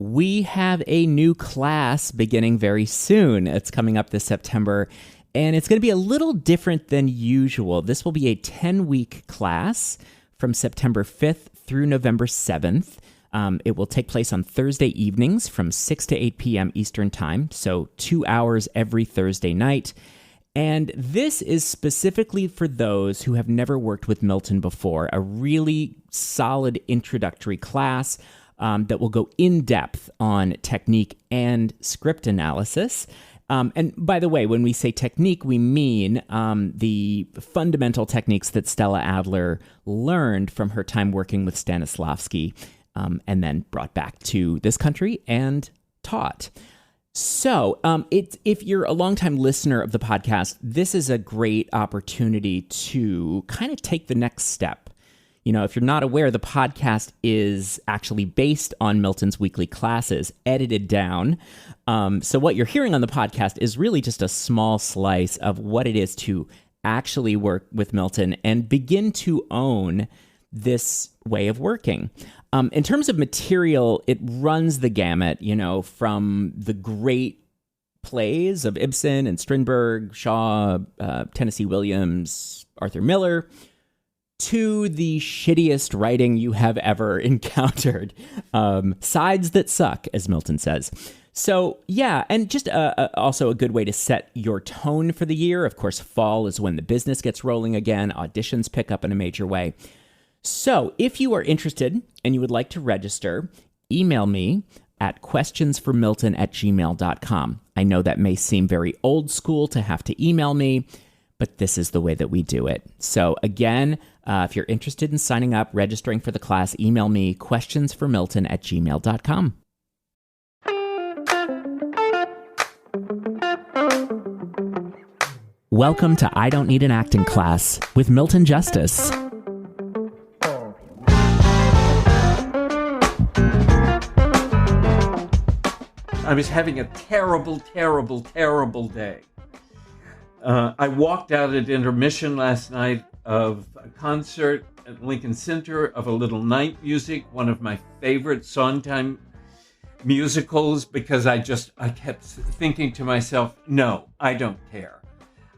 We have a new class beginning very soon. It's coming up this September, and it's going to be a little different than usual. This will be a 10-week class from September 5th through November 7th. It will take place on Thursday evenings from 6 to 8 p.m. Eastern Time, so 2 hours every Thursday night. And this is specifically for those who have never worked with Milton before, a really solid introductory class that will go in depth on technique and script analysis. And by the way, when we say technique, we mean the fundamental techniques that Stella Adler learned from her time working with Stanislavski and then brought back to this country and taught. So if you're a longtime listener of the podcast, this is a great opportunity to kind of take the next step. You know, if you're not aware, the podcast is actually based on Milton's weekly classes, edited down. So what you're hearing on the podcast is really just a small slice of what it is to actually work with Milton and begin to own this way of working. In terms of material, it runs the gamut, you know, from the great plays of Ibsen and Strindberg, Shaw, Tennessee Williams, Arthur Miller, to the shittiest writing you have ever encountered. Sides that suck, as Milton says. So, yeah, and just also a good way to set your tone for the year. Of course, fall is when the business gets rolling again. Auditions pick up in a major way. So, if you are interested and you would like to register, email me at questionsformilton@gmail.com. I know that may seem very old school to have to email me, but this is the way that we do it. So again, if you're interested in signing up, registering for the class, email me questionsformilton@gmail.com. Welcome to I Don't Need an Acting Class with Milton Justice. I was having a terrible day. I walked out at intermission last night of a concert at Lincoln Center of A Little Night Music, one of my favorite Sondheim musicals, because I kept thinking to myself, no, I don't care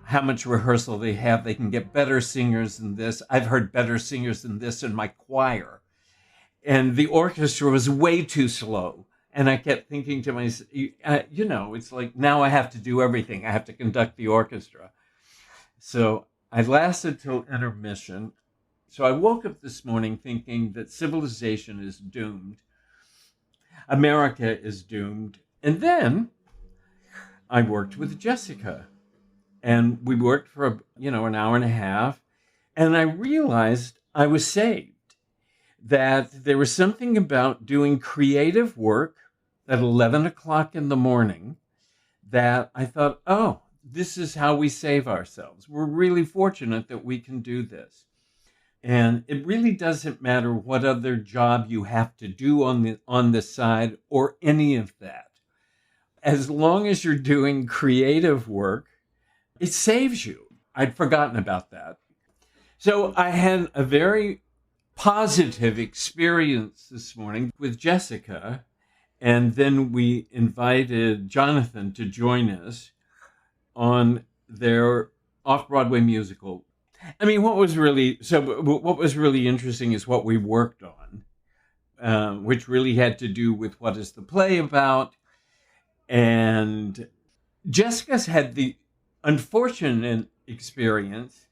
how much rehearsal they have. They can get better singers than this. I've heard better singers than this in my choir. And the orchestra was way too slow. And I kept thinking to myself, it's like, now I have to do everything. I have to conduct the orchestra. So I lasted till intermission. So I woke up this morning thinking that civilization is doomed. America is doomed. And then I worked with Jessica. And we worked for, an hour and a half. And I realized I was saved. That there was something about doing creative work at 11 o'clock in the morning that I thought, oh, this is how we save ourselves. We're really fortunate that we can do this. And it really doesn't matter what other job you have to do on the side or any of that. As long as you're doing creative work, it saves you. I'd forgotten about that. So I had a very positive experience this morning with Jessica. And then we invited Jonathan to join us on their off-Broadway musical. I mean, what was really interesting is what we worked on, which really had to do with what is the play about. And Jessica's had the unfortunate experience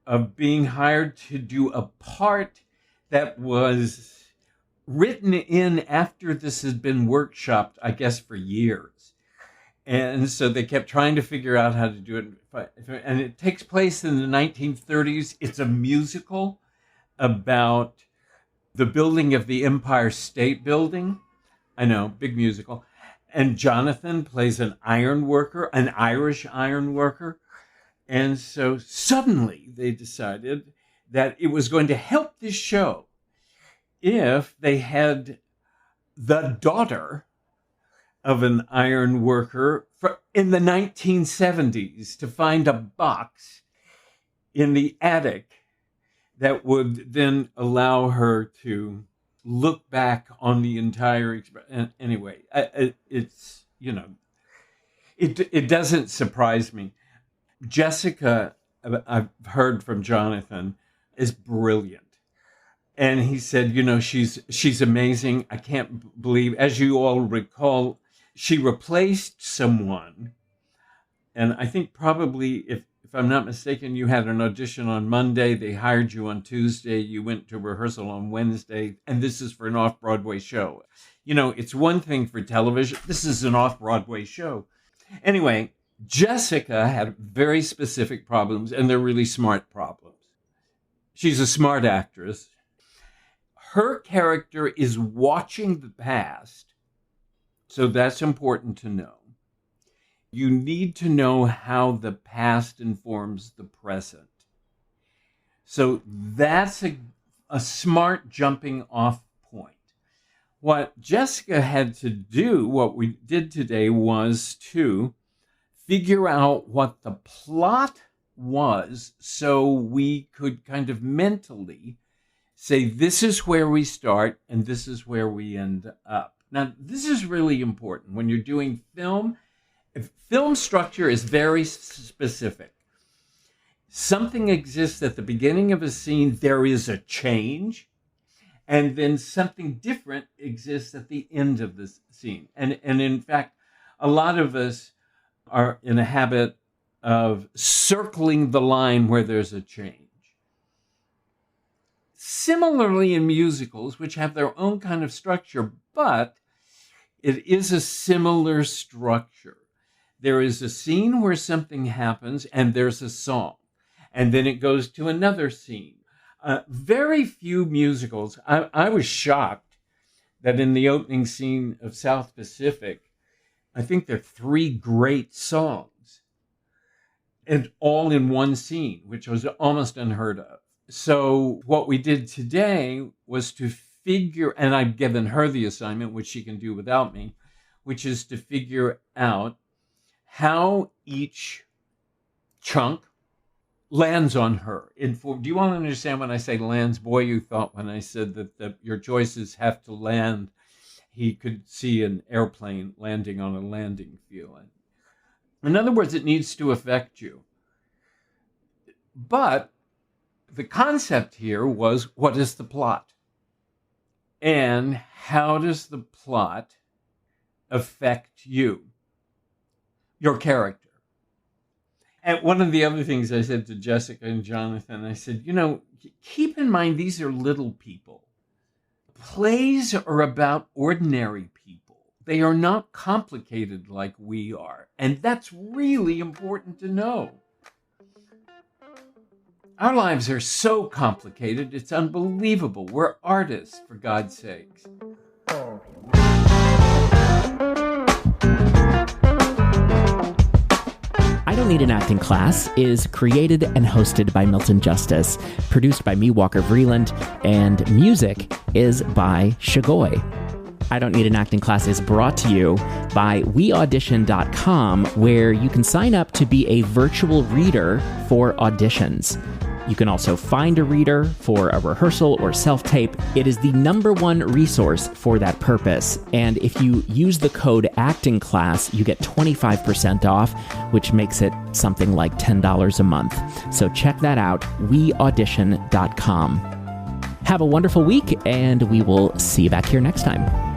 of being hired to do a part that was written in after this has been workshopped, I guess, for years. And so they kept trying to figure out how to do it. And it takes place in the 1930s. It's a musical about the building of the Empire State Building. I know, big musical. And Jonathan plays an iron worker, an Irish iron worker. And so suddenly they decided that it was going to help this show if they had the daughter of an iron worker in the 1970s to find a box in the attic that would then allow her to look back on the entire experience. Anyway, it's, it doesn't surprise me. Jessica, I've heard from Jonathan, is brilliant. And he said, she's amazing. I can't believe, as you all recall, she replaced someone. And I think probably, if I'm not mistaken, you had an audition on Monday. They hired you on Tuesday. You went to rehearsal on Wednesday. And this is for an off-Broadway show. It's one thing for television. This is an off-Broadway show. Anyway, Jessica had very specific problems, and they're really smart problems. She's a smart actress. Her character is watching the past, so that's important to know. You need to know how the past informs the present. So that's a smart jumping off point. What Jessica had to do, what we did today, was to figure out what the plot was so we could kind of mentally say, this is where we start and this is where we end up. Now, this is really important when you're doing film. Film structure is very specific. Something exists at the beginning of a scene, there is a change, and then something different exists at the end of the scene. And in fact, a lot of us are in a habit of circling the line where there's a change. Similarly in musicals, which have their own kind of structure, but it is a similar structure. There is a scene where something happens and there's a song, and then it goes to another scene. Very few musicals. I was shocked that in the opening scene of South Pacific, I think there are 3 great songs, and all in one scene, which was almost unheard of. So what we did today was to figure, and I've given her the assignment, which she can do without me, which is to figure out how each chunk lands on her. Do you want to understand when I say lands? Boy, you thought when I said that your choices have to land, he could see an airplane landing on a landing field. In other words, it needs to affect you. But the concept here was, what is the plot? And how does the plot affect you, your character? And one of the other things I said to Jessica and Jonathan, I said, keep in mind, these are little people. Plays are about ordinary people. They are not complicated like we are. And that's really important to know. Our lives are so complicated, it's unbelievable. We're artists, for God's sakes. I Don't Need an Acting Class is created and hosted by Milton Justice, produced by me, Walker Vreeland, and music is by Shagoy. I Don't Need an Acting Class is brought to you by weaudition.com, where you can sign up to be a virtual reader for auditions. You can also find a reader for a rehearsal or self-tape. It is the #1 resource for that purpose. And if you use the code Acting Class, you get 25% off, which makes it something like $10 a month. So check that out, weaudition.com. Have a wonderful week, and we will see you back here next time.